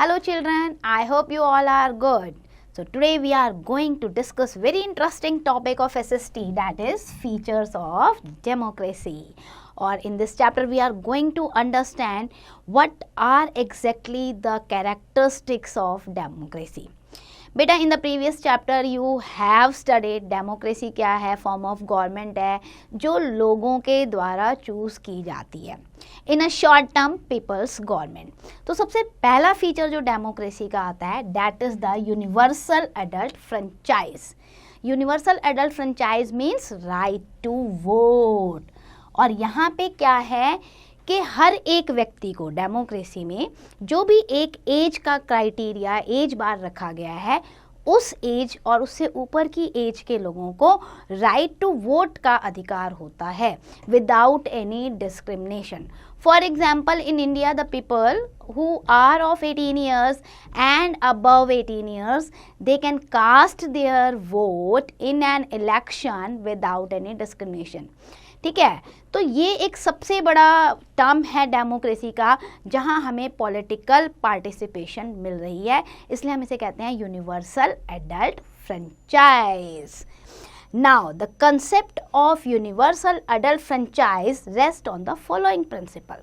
Hello children, I hope you all are good. So today we are going to discuss very interesting topic of SST, that is features of democracy. Or in this chapter we are going to understand what are exactly the characteristics of democracy. बेटा in the previous chapter you have studied democracy क्या है, form of government है जो लोगों के द्वारा choose की जाती है in a short term peoples government. तो सबसे पहला फीचर जो डेमोक्रेसी का आता है that is the universal adult franchise. Universal adult franchise means right to vote. और यहाँ पे क्या है कि हर एक व्यक्ति को डेमोक्रेसी में जो भी एक एज का क्राइटेरिया एज बार रखा गया है उस एज और उससे ऊपर की एज के लोगों को राइट टू वोट का अधिकार होता है without any discrimination. For example in India the people who are of 18 years and above 18 years they can cast their vote in an election without any discrimination. ठीक है, तो ये एक सबसे बड़ा टर्म है डेमोक्रेसी का जहां हमें पॉलिटिकल पार्टिसिपेशन मिल रही है, इसलिए हम इसे कहते हैं universal adult franchise. Now the concept of universal adult franchise rest on the following principle.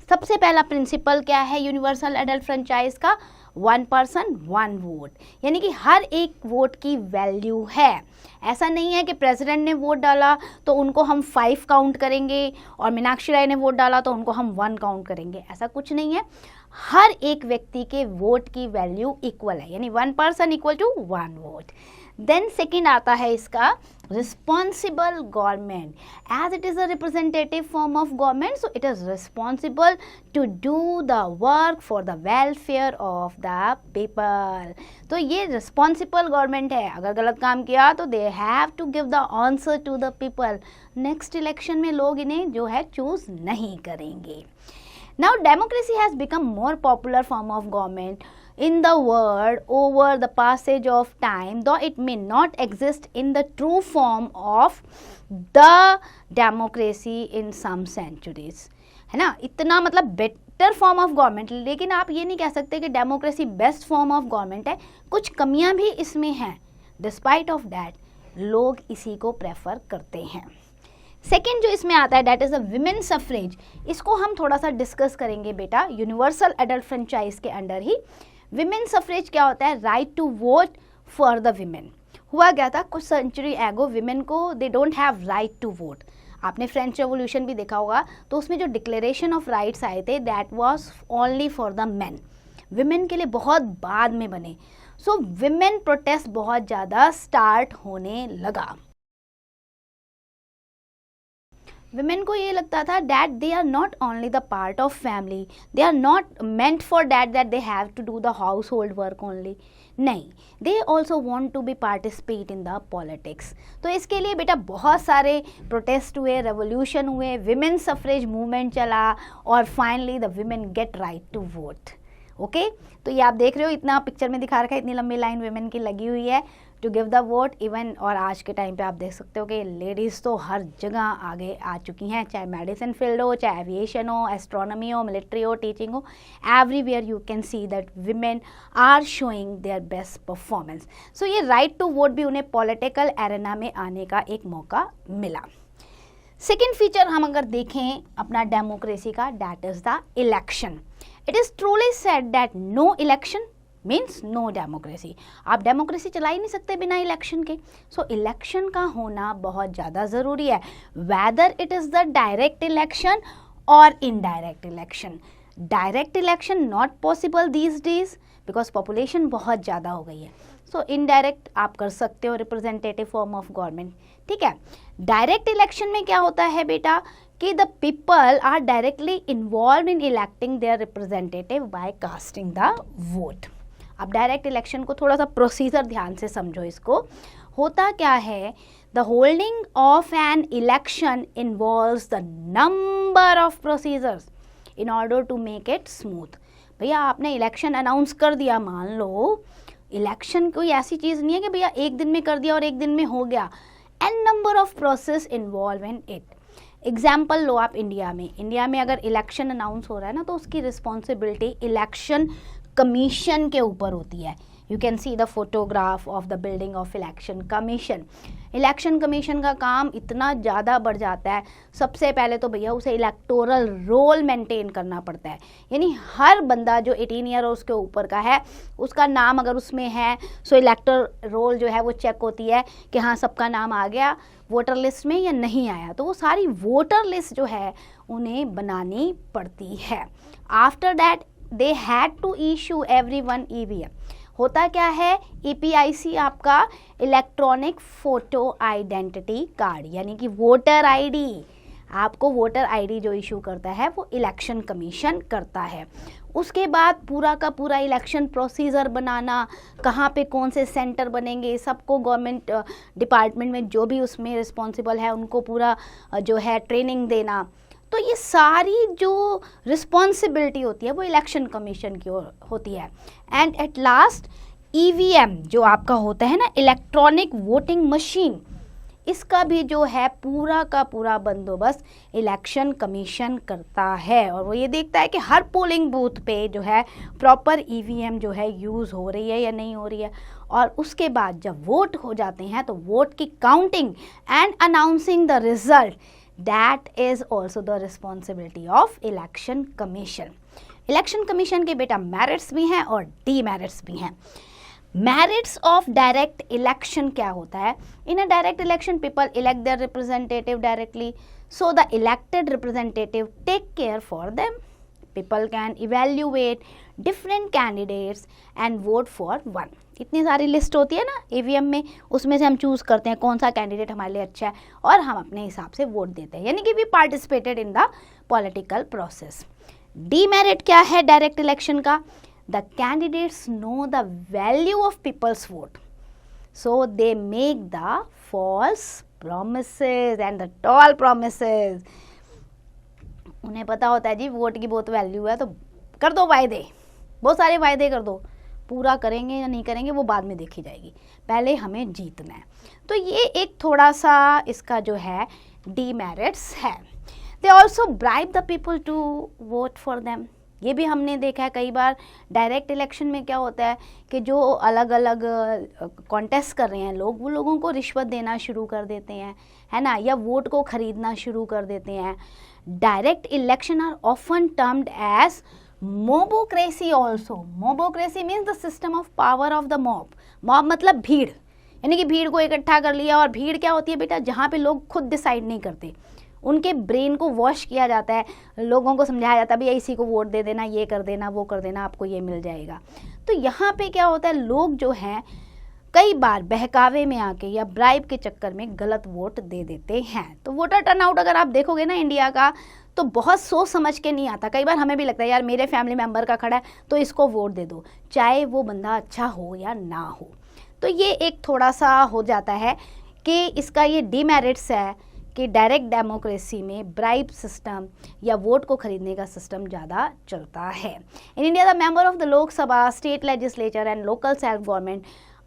सबसे पहला प्रिंसिपल क्या है यूनिवर्सल एडल्ट फ्रेंचाइज का? वन पर्सन वन वोट, यानी कि हर एक वोट की वैल्यू है. ऐसा नहीं है कि प्रेसिडेंट ने वोट डाला तो उनको हम 5 काउंट करेंगे और मीनाक्षी राय ने वोट डाला तो उनको हम 1 काउंट करेंगे, ऐसा कुछ नहीं है. हर एक व्यक्ति के वोट की वैल्यू इक्वल है, यानी 1 person equal to 1 vote. Then second आता है इसका responsible government. As it is a representative form of government so it is responsible to do the work for the welfare of the people. तो ये responsible government है, अगर गलत काम किया तो they have to give the answer to the people. Next election में लोग इन्हें जो है चूज नहीं करेंगे. Now democracy has become more popular form of government in the world over the passage of time, though it may not exist in the true form of the democracy in some centuries. है ना, इतना मतलब better form of government, लेकिन आप ये नहीं कह सकते कि democracy best form of government है. कुछ कमियां भी इसमें हैं, डिस्पाइट ऑफ दैट लोग इसी को प्रेफर करते हैं. सेकेंड जो इसमें आता है that is the women suffrage. इसको हम थोड़ा सा डिस्कस करेंगे बेटा यूनिवर्सल एडल्ट फ्रेंचाइज के अंडर ही. विमेन सफरेज क्या होता है? Right to vote for the women. हुआ क्या था कुछ सेंचुरी एगो विमेन को they don't have right to vote. आपने फ्रेंच रेवोल्यूशन भी देखा होगा तो उसमें जो डिक्लेरेशन ऑफ राइट्स आए थे that was only for the main, women के लिए बहुत बाद में बने. सो विमेन प्रोटेस्ट बहुत ज़्यादा स्टार्ट होने लगा. विमेन को ये लगता था that they are not only the part of family, they are not meant for that they have to do the household work only. नहीं, they also want to be participate in the politics. तो इसके लिए बेटा बहुत सारे protest हुए, revolution हुए, women suffrage movement चला और finally the women get right to vote. Okay, तो ये आप देख रहे हो इतना पिक्चर में दिखा रखा है, इतनी लंबी लाइन विमेन की लगी हुई है to give the vote. Even और आज के टाइम पे आप देख सकते हो कि लेडीज़ तो हर जगह आगे आ चुकी हैं, चाहे मेडिसिन फील्ड हो, चाहे एविएशन हो, एस्ट्रोनॉमी हो, मिलिट्री हो, टीचिंग हो, everywhere you can see that women are showing their best performance. So ये राइट टू वोट भी उन्हें पॉलिटिकल एरेना में आने का एक मौका मिला. सेकेंड फीचर हम अगर देखें अपना डेमोक्रेसी का that is the election. It is truly said that no election means no democracy. आप डेमोक्रेसी चला ही नहीं सकते बिना इलेक्शन के. सो इलेक्शन का होना बहुत ज़्यादा ज़रूरी है, whether it is the direct election or indirect election. Direct election not possible these days because population बहुत ज़्यादा हो गई है. सो इनडायरेक्ट आप कर सकते हो, रिप्रेजेंटेटिव फॉर्म ऑफ गवर्नमेंट. ठीक है, डायरेक्ट इलेक्शन में क्या होता है बेटा कि the people are directly involve in electing their representative by casting the vote. अब डायरेक्ट इलेक्शन को थोड़ा सा प्रोसीजर ध्यान से समझो. इसको होता क्या है, the holding of an election involves the number of procedures in order to make it smooth. भैया आपने इलेक्शन अनाउंस कर दिया, मान लो इलेक्शन कोई ऐसी चीज़ नहीं है कि भैया एक दिन में कर दिया और एक दिन में हो गया. An number of process involve in it. Example लो आप इंडिया में अगर इलेक्शन अनाउंस हो रहा है ना तो उसकी रिस्पॉन्सिबिलिटी इलेक्शन कमीशन के ऊपर होती है। You can see the photograph of the building of election commission. Election commission का काम इतना ज़्यादा बढ़ जाता है, सबसे पहले तो भैया उसे इलेक्टोरल रोल मेंटेन करना पड़ता है, यानी हर बंदा जो 18 ईयर और उसके ऊपर का है उसका नाम अगर उसमें है, सो इलेक्टर रोल जो है वो चेक होती है कि हाँ सबका नाम आ गया वोटर लिस्ट में या नहीं आया, तो वो सारी वोटर लिस्ट जो है उन्हें बनानी पड़ती है। After that they had to issue everyone EVM. होता क्या है, EPIC आपका इलेक्ट्रॉनिक फोटो आइडेंटिटी कार्ड, यानी कि वोटर आईडी, आपको वोटर आईडी जो इशू करता है वो इलेक्शन कमीशन करता है। उसके बाद पूरा का पूरा इलेक्शन प्रोसीजर बनाना, कहाँ पे कौन से सेंटर बनेंगे, सबको गवर्नमेंट डिपार्टमेंट में जो भी उसमें रिस्पॉन्सिबल है उनको पूरा जो है ट्रेनिंग देना, तो ये सारी जो रिस्पॉन्सिबिलिटी होती है वो इलेक्शन कमीशन की होती है। एंड एट लास्ट EVM जो आपका होता है ना, इलेक्ट्रॉनिक वोटिंग मशीन, इसका भी जो है पूरा का पूरा बंदोबस्त इलेक्शन कमीशन करता है, और वो ये देखता है कि हर पोलिंग बूथ पे जो है प्रॉपर EVM जो है यूज़ हो रही है या नहीं हो रही है। और उसके बाद जब वोट हो जाते हैं तो वोट की counting and announcing the result, that is also the responsibility of election commission। Election commission के बेटा मेरिट्स भी हैं और डीमेरिट्स भी हैं। मेरिट्स ऑफ डायरेक्ट इलेक्शन क्या होता है, in a direct election people elect their representative directly, so the elected representative take care for them. People can evaluate different candidates and vote for one. इतनी सारी list होती है ना EVM में, उसमें से हम चूज़ करते हैं कौन सा कैंडिडेट हमारे लिए अच्छा है और हम अपने हिसाब से वोट देते हैं, यानी कि we participated in the political process. Demerit क्या है डायरेक्ट इलेक्शन का, the candidates know the value of people's vote, so they make the false promises and the tall promises. उन्हें पता होता है जी वोट की बहुत वैल्यू है, तो कर दो वायदे, बहुत सारे वायदे कर दो, पूरा करेंगे या नहीं करेंगे वो बाद में देखी जाएगी, पहले हमें जीतना है। तो ये एक थोड़ा सा इसका जो है डीमेरिट्स है। They also bribe the people to vote for them. ये भी हमने देखा है कई बार डायरेक्ट इलेक्शन में क्या होता है कि जो अलग अलग कॉन्टेस्ट कर रहे हैं लोग, वो लोगों को रिश्वत देना शुरू कर देते हैं, है ना, या वोट को खरीदना शुरू कर देते हैं। Direct election are often termed as mobocracy also. Mobocracy means the system of power of the mob. Mob मतलब भीड़, यानी कि भीड़ को इकट्ठा कर लिया। और भीड़ क्या होती है बेटा, जहाँ पे लोग खुद डिसाइड नहीं करते, उनके ब्रेन को वॉश किया जाता है, लोगों को समझाया जाता है भैया इसी को वोट दे देना, ये कर देना, वो कर देना, आपको ये मिल जाएगा। तो यहाँ पे क्या होता है, लोग जो हैं कई बार बहकावे में आके या ब्राइब के चक्कर में गलत वोट दे देते हैं। तो वोटर टर्नआउट अगर आप देखोगे ना इंडिया का, तो बहुत सोच समझ के नहीं आता। कई बार हमें भी लगता है यार मेरे फैमिली मेम्बर का खड़ा है तो इसको वोट दे दो, चाहे वो बंदा अच्छा हो या ना हो। तो ये एक थोड़ा सा हो जाता है कि इसका ये डीमेरिट्स है कि डायरेक्ट डेमोक्रेसी में ब्राइब सिस्टम या वोट को खरीदने का सिस्टम ज़्यादा चलता है। In India the member of the Lok Sabha, state legislature and local self government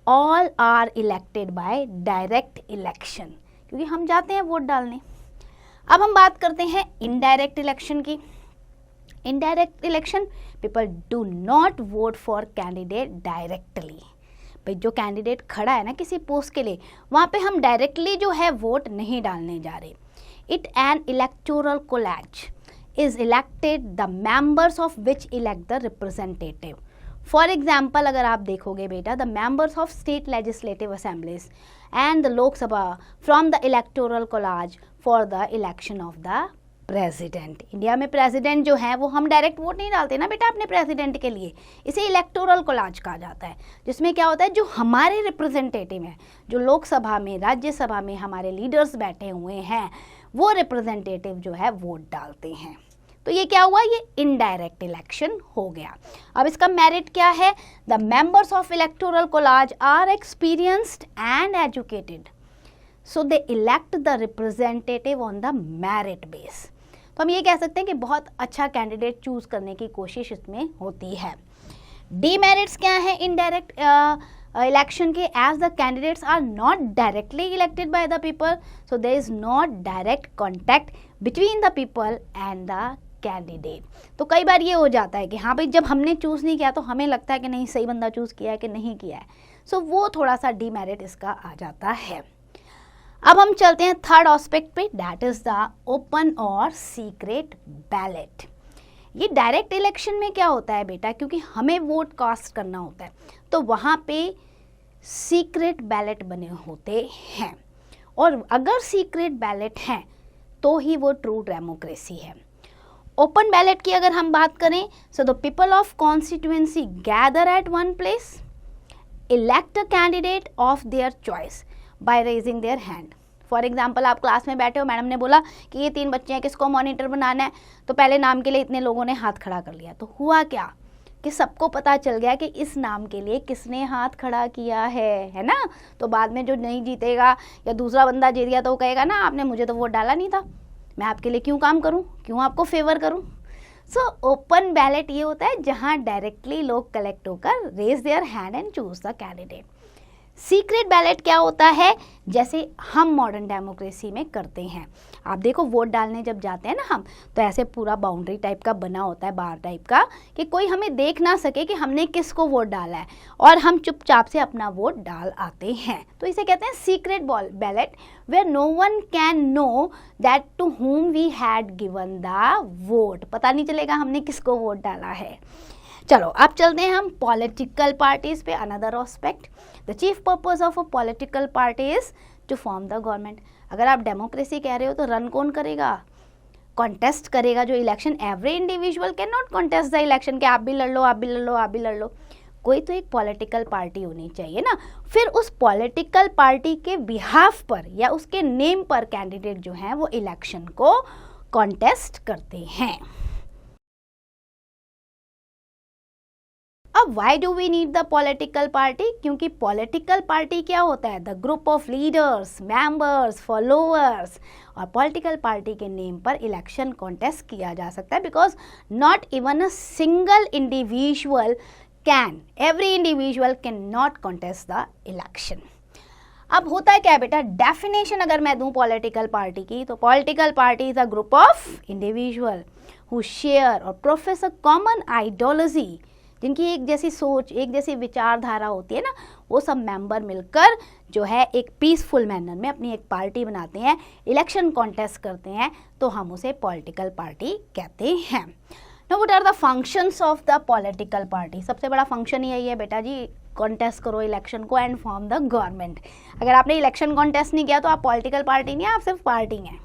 all are elected by direct election, क्योंकि हम जाते हैं वोट डालने। अब हम बात करते हैं इनडायरेक्ट इलेक्शन की। Indirect election people do not vote for candidate directly. भाई जो कैंडिडेट खड़ा है ना किसी पोस्ट के लिए, वहाँ पे हम डायरेक्टली जो है वोट नहीं डालने जा रहे। It an electoral college is elected the members of which elect the representative. For example अगर आप देखोगे बेटा, the members of state legislative assemblies and the Lok Sabha from the electoral college for the election of the president. India में president जो है वो हम direct vote नहीं डालते ना बेटा अपने प्रेसिडेंट के लिए, इसे इलेक्टोरल कोलैज कहा जाता है, जिसमें क्या होता है जो हमारे रिप्रेजेंटेटिव हैं, जो लोकसभा में राज्यसभा में हमारे लीडर्स बैठे हुए हैं, वो रिप्रेजेंटेटिव जो है वोट डालते हैं। तो ये क्या हुआ, ये इनडायरेक्ट इलेक्शन हो गया। अब इसका मेरिट क्या है, the members of electoral college are experienced and educated, so they elect the representative on the merit base. तो हम ये कह सकते हैं कि बहुत अच्छा कैंडिडेट चूज करने की कोशिश इसमें होती है। डीमेरिट्स क्या है इनडायरेक्ट इलेक्शन के, as the candidates are not directly elected by the people, so there is not direct contact between the people and the candidate. तो कई बार ये हो जाता है कि हाँ भाई जब हमने चूज़ नहीं किया तो हमें लगता है कि नहीं सही बंदा चूज़ किया है कि नहीं किया है, सो वो थोड़ा सा डीमेरिट इसका आ जाता है। अब हम चलते हैं थर्ड एस्पेक्ट पे, दैट इज द ओपन और सीक्रेट बैलेट। ये डायरेक्ट इलेक्शन में क्या होता है बेटा, क्योंकि हमें वोट कास्ट करना होता है तो वहाँ पे सीक्रेट बैलेट बने होते हैं, और अगर सीक्रेट बैलेट हैं तो ही वो ट्रू डेमोक्रेसी है। ओपन बैलेट की अगर हम बात करें, so the people of constituency gather at one place, elect a candidate of their choice by raising their hand. For example आप क्लास में बैठे हो, मैडम ने बोला कि ये 3 बच्चे हैं, किसको मॉनिटर बनाना है, तो पहले नाम के लिए इतने लोगों ने हाथ खड़ा कर लिया, तो हुआ क्या कि सबको पता चल गया कि इस नाम के लिए किसने हाथ खड़ा किया है ना। तो बाद में जो नहीं जीतेगा या दूसरा बंदा जीत गया तो वो कहेगा ना आपने मुझे तो वोट डाला नहीं था, मैं आपके लिए क्यों काम करूं, क्यों आपको फेवर करूं। सो ओपन बैलेट ये होता है जहां डायरेक्टली लोग कलेक्ट होकर raise their hand and choose the candidate. Secret ballot क्या होता है, जैसे हम मॉडर्न डेमोक्रेसी में करते हैं। आप देखो वोट डालने जब जाते हैं ना हम, तो ऐसे पूरा बाउंड्री टाइप का बना होता है, बार टाइप का, कि कोई हमें देख ना सके कि हमने किसको वोट डाला है, और हम चुपचाप से अपना वोट डाल आते हैं। तो इसे कहते हैं secret ballot, where no one can know that to whom we had given the vote. पता नहीं चलेगा हमने किसको वोट डाला है। चलो अब चलते हैं हम पॉलिटिकल पार्टीज पे, another aspect. The chief purpose of a political party is to form the government. अगर आप डेमोक्रेसी कह रहे हो तो रन कौन करेगा, कॉन्टेस्ट करेगा जो election. Every individual can not contest the election कि आप भी लड़ लो, आप भी लड़ लो, आप भी लड़ लो। कोई तो एक पॉलिटिकल पार्टी होनी चाहिए ना, फिर उस पॉलिटिकल पार्टी के बिहाफ पर या उसके नेम पर कैंडिडेट जो हैं वो इलेक्शन को कॉन्टेस्ट करते हैं। अब why do we need the political party, क्योंकि पॉलिटिकल पार्टी क्या होता है, the group of leaders, members, followers, और पॉलिटिकल पार्टी के नेम पर इलेक्शन कॉन्टेस्ट किया जा सकता है, because not even a single individual can, every individual can not contest the election. अब होता है क्या बेटा, डेफिनेशन अगर मैं दूं पॉलिटिकल पार्टी की, तो political party is a group of individual who share और प्रोफेस अ कॉमन आइडियोलॉजी, जिनकी एक जैसी सोच, एक जैसी विचारधारा होती है ना, वो सब मेंबर मिलकर जो है एक पीसफुल मैनर में अपनी एक पार्टी बनाते हैं, इलेक्शन कॉन्टेस्ट करते हैं, तो हम उसे पॉलिटिकल पार्टी कहते हैं। Now what are the functions of the political party. सबसे बड़ा फंक्शन यही है बेटा जी, कॉन्टेस्ट करो इलेक्शन को एंड फॉर्म द गवर्नमेंट। अगर आपने इलेक्शन कॉन्टेस्ट नहीं किया तो आप पॉलिटिकल पार्टी नहीं है, आप सिर्फ पार्टी हैं।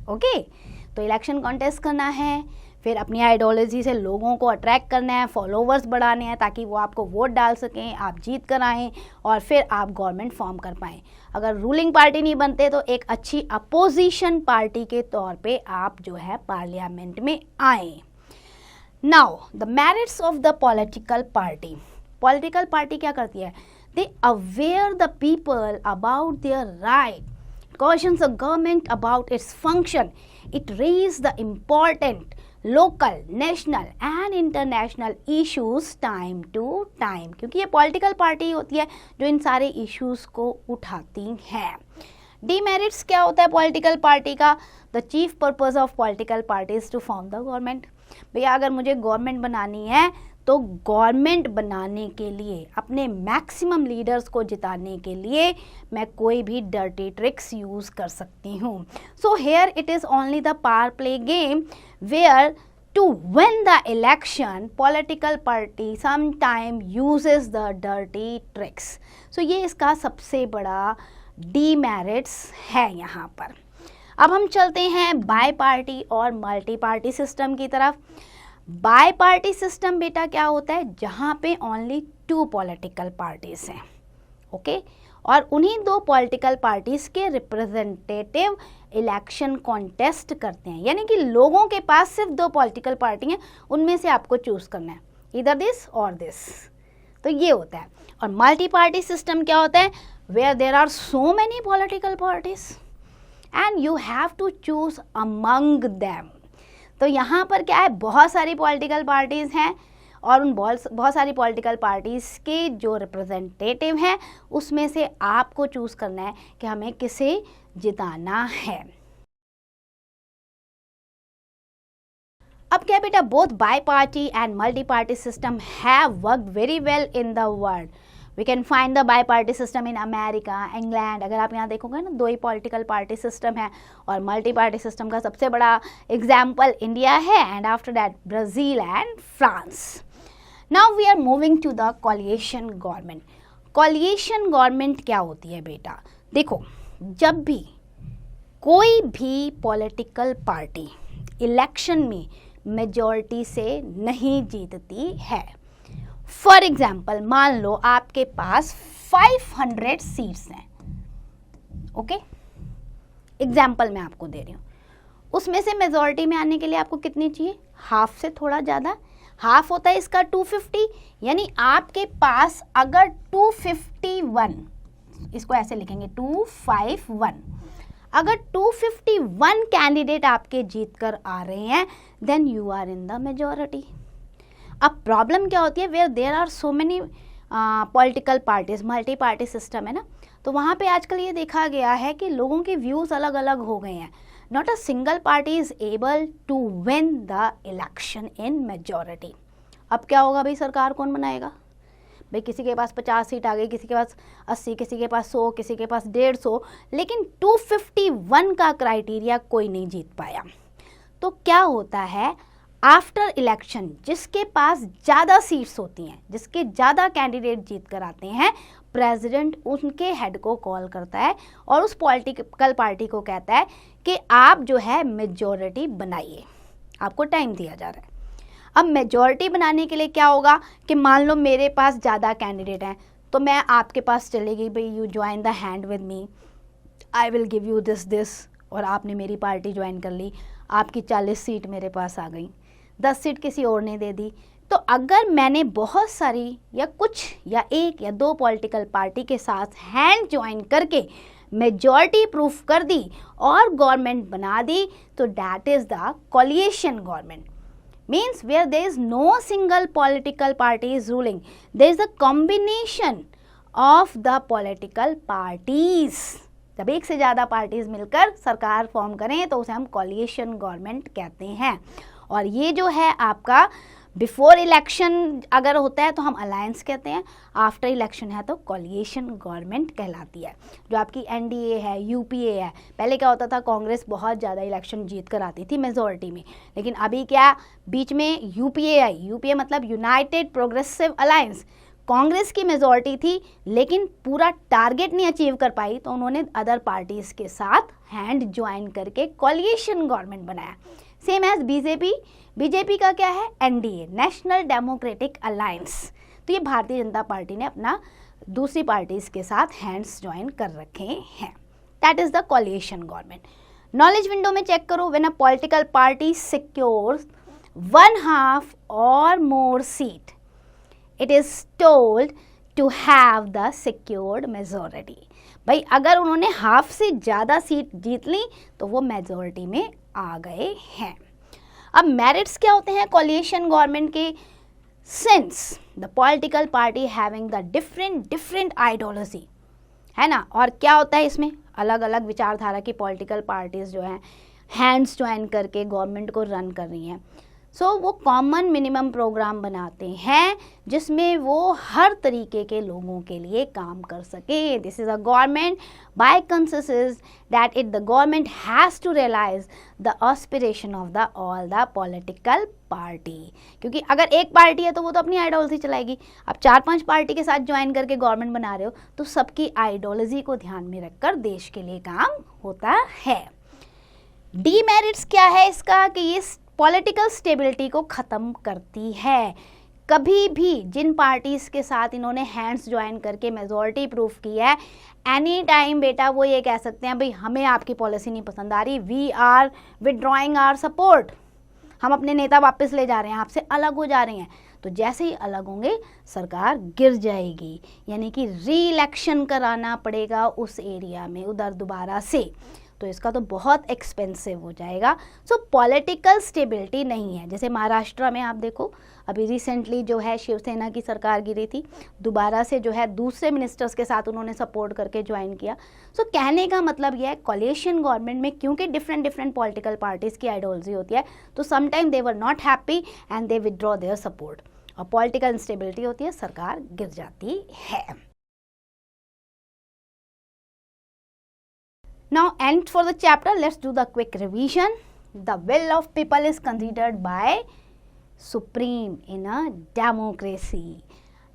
ओके, तो इलेक्शन कॉन्टेस्ट करना है, फिर अपनी आइडियोलॉजी से लोगों को अट्रैक्ट करना है, फॉलोवर्स बढ़ाने हैं ताकि वो आपको वोट डाल सकें, आप जीत कर आएँ और फिर आप गवर्नमेंट फॉर्म कर पाएँ। अगर रूलिंग पार्टी नहीं बनते तो एक अच्छी अपोजिशन पार्टी के तौर पे आप जो है पार्लियामेंट में आएँ। Now the merits of the political party. Political party क्या करती है, they aware the people about their right, cautions the government about its function, it raises the important local, national and international issues time to time, क्योंकि ये political party होती है जो इन सारे issues को उठाती हैं। डीमेरिट्स क्या होता है पॉलिटिकल पार्टी का, the chief purpose of political party is to form the government. भैया अगर मुझे गवर्नमेंट बनानी है तो गवर्नमेंट बनाने के लिए, अपने मैक्सिमम लीडर्स को जिताने के लिए मैं कोई भी डर्टी ट्रिक्स यूज़ कर सकती हूँ। So here it is only the power play game where to win the election political party sometime uses the dirty tricks. So ये इसका सबसे बड़ा डीमेरिट्स है यहाँ पर। अब हम चलते हैं बाय पार्टी और मल्टी पार्टी सिस्टम की तरफ। बाय पार्टी सिस्टम बेटा क्या होता है, जहाँ पे ओनली 2 पॉलिटिकल पार्टीज हैं, ओके, और उन्हीं 2 पॉलिटिकल पार्टीज के रिप्रेजेंटेटिव इलेक्शन कॉन्टेस्ट करते हैं, यानी कि लोगों के पास सिर्फ 2 पॉलिटिकल पार्टी हैं, उनमें से आपको चूज करना है, इधर दिस और दिस। तो ये होता है। और मल्टी पार्टी सिस्टम क्या होता है, where there are so many political parties and you have to choose among them. तो यहाँ पर क्या है, बहुत सारी पॉलिटिकल पार्टीज़ हैं और उन बहुत सारी पॉलिटिकल पार्टीज़ के जो रिप्रेजेंटेटिव हैं उसमें से आपको चूज़ करना है कि हमें किसे जिताना है। अब क्या बेटा, both bi party and multi party system have worked very well in the world. We can find the bi party system in America, England. अगर आप यहाँ देखोगे ना, 2 ही पॉलिटिकल पार्टी सिस्टम है, और मल्टी पार्टी सिस्टम का सबसे बड़ा एग्जाम्पल इंडिया है, and after that Brazil and France. Now we are moving to the coalition government. Coalition government क्या होती है बेटा? देखो, जब भी कोई भी पॉलिटिकल पार्टी इलेक्शन में मेजॉरिटी से नहीं जीतती है, फॉर एग्जाम्पल मान लो आपके पास 500 सीट्स हैं, ओके, एग्जाम्पल मैं आपको दे रही हूँ. उसमें से मेजॉरिटी में आने के लिए आपको कितनी चाहिए? हाफ से थोड़ा ज़्यादा. हाफ होता है इसका 250, यानी आपके पास अगर 251, इसको ऐसे लिखेंगे 251, अगर 251 कैंडिडेट आपके जीत कर आ रहे हैं, then you are in the majority. अब प्रॉब्लम क्या होती है, where there are so many political parties, multi party system है ना, तो वहाँ पे आजकल ये देखा गया है कि लोगों के व्यूज़ अलग अलग हो गए हैं. Not a single party is able to win the election in majority. अब क्या होगा भाई, सरकार कौन बनाएगा भाई? किसी के पास 50 सीट आ गई, किसी के पास 80, किसी के पास 100, किसी के पास 150, लेकिन 251 का क्राइटेरिया कोई नहीं जीत पाया. तो क्या होता है, आफ्टर इलेक्शन जिसके पास ज़्यादा सीट्स होती हैं, जिसके ज़्यादा कैंडिडेट जीत कर आते हैं, प्रेसिडेंट उनके हेड को कॉल करता है और उस पॉलिटिकल पार्टी को कहता है कि आप जो है मेजॉरिटी बनाइए, आपको टाइम दिया जा रहा है. अब मेजॉरिटी बनाने के लिए क्या होगा कि मान लो मेरे पास ज़्यादा कैंडिडेट हैं, तो मैं आपके पास चलेगी, भाई you join the hand with me, I will give you this, और आपने मेरी पार्टी ज्वाइन कर ली, आपकी 40 सीट मेरे पास आ गई, 10 सीट किसी और ने दे दी. तो अगर मैंने बहुत सारी या कुछ या 1 या 2 पॉलिटिकल पार्टी के साथ हैंड ज्वाइन करके मेजॉरिटी प्रूफ कर दी और गवर्नमेंट बना दी, तो that is the coalition government. Means where there is no single political party is ruling, there is a combination of the political parties. जब एक से ज़्यादा पार्टीज मिलकर सरकार फॉर्म करें तो उसे हम कोलिएशन गवर्नमेंट कहते हैं. और ये जो है आपका बिफोर इलेक्शन अगर होता है तो हम अलायंस कहते हैं, आफ्टर इलेक्शन है तो कोलिएशन गवर्नमेंट कहलाती है. जो आपकी एनडीए है, यूपीए है, पहले क्या होता था, कांग्रेस बहुत ज़्यादा इलेक्शन जीत कर आती थी मेजॉरिटी में, लेकिन अभी क्या बीच में यूपीए आई. यूपीए मतलब यूनाइटेड प्रोग्रेसिव अलायंस. कांग्रेस की मेजॉरिटी थी लेकिन पूरा टारगेट नहीं अचीव कर पाई, तो उन्होंने अदर पार्टीज़ के साथ हैंड ज्वाइन करके कोलिएशन गवर्नमेंट बनाया. Same as BJP. बीजेपी का क्या है, एनडीए, नेशनल डेमोक्रेटिक अलायंस. तो ये भारतीय जनता पार्टी ने अपना दूसरी पार्टीज़ के साथ हैंड्स ज्वाइन कर रखे हैं. That is the coalition government. Knowledge window में चेक करो, when a political party secures 1/2 और more seat, it is told to have the secured majority. भाई अगर उन्होंने हाफ से ज़्यादा सीट जीत ली तो वो मेजॉरिटी में आ गए हैं. अब मेरिट्स क्या होते हैं कोलिएशन गवर्नमेंट के? Since the political party having the different ideology, है ना, और क्या होता है इसमें, अलग अलग विचारधारा की पॉलिटिकल पार्टीज जो हैं हैंड्स ज्वाइन करके गवर्नमेंट को रन कर रही हैं. सो वो कॉमन मिनिमम प्रोग्राम बनाते हैं जिसमें वो हर तरीके के लोगों के लिए काम कर सके. This is a government by consensus that the government has to realise the aspiration of the all the political party. क्योंकि अगर एक पार्टी है तो वो तो अपनी आइडियोलॉजी चलाएगी. अब 4-5 पार्टी के साथ ज्वाइन करके गवर्नमेंट बना रहे हो तो सबकी आइडियोलॉजी को ध्यान में रखकर देश के लिए काम होता है. डीमेरिट्स क्या है इसका कि ये पॉलिटिकल स्टेबिलिटी को ख़त्म करती है. कभी भी जिन पार्टीज़ के साथ इन्होंने हैंड्स ज्वाइन करके मेजॉरिटी प्रूफ की है, एनी टाइम बेटा वो ये कह सकते हैं भाई हमें आपकी पॉलिसी नहीं पसंद आ रही, we are withdrawing our support, हम अपने नेता वापस ले जा रहे हैं, आपसे अलग हो जा रहे हैं. तो जैसे ही अलग होंगे सरकार गिर जाएगी, यानी कि री इलेक्शन कराना पड़ेगा उस एरिया में उधर दोबारा से. तो इसका तो बहुत एक्सपेंसिव हो जाएगा। सो पॉलिटिकल स्टेबिलिटी नहीं है। जैसे महाराष्ट्र में आप देखो, अभी रिसेंटली जो है शिवसेना की सरकार गिरी थी, दोबारा से जो है दूसरे मिनिस्टर्स के साथ उन्होंने सपोर्ट करके ज्वाइन किया। सो कहने का मतलब यह है, कोलिशन गवर्नमेंट में क्योंकि डिफरेंट पॉलिटिकल पार्टीज़ की आइडियोलॉजी होती है, तो sometime they were not happy and they withdraw their support, और पॉलिटिकल इंस्टेबिलिटी होती है, सरकार गिर जाती है। Now end for the chapter, let's do the quick revision. The will of people is considered by supreme in a democracy.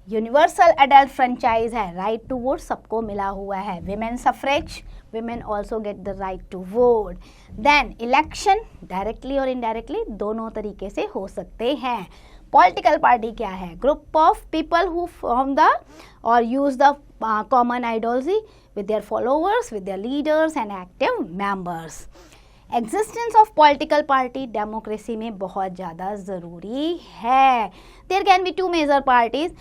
Universal adult franchise है, right to vote सबको मिला हुआ है। Women suffrage, women also get the right to vote. Then election directly और indirectly दोनों तरीके से हो सकते हैं। पॉलिटिकल पार्टी क्या है? Group of people who form the और use the common ideology with their followers, with their leaders and active members. Existence of political party democracy में बहुत ज़्यादा ज़रूरी है। There can be two major parties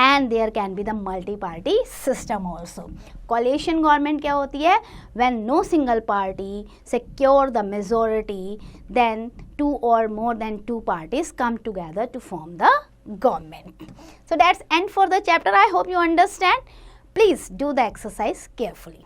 and there can be the multi-party system also. Coalition government क्या होती है? When no single party secure the majority, then two or more than two parties come together to form the government. So that's end for the chapter. I hope you understand. Please do the exercise carefully.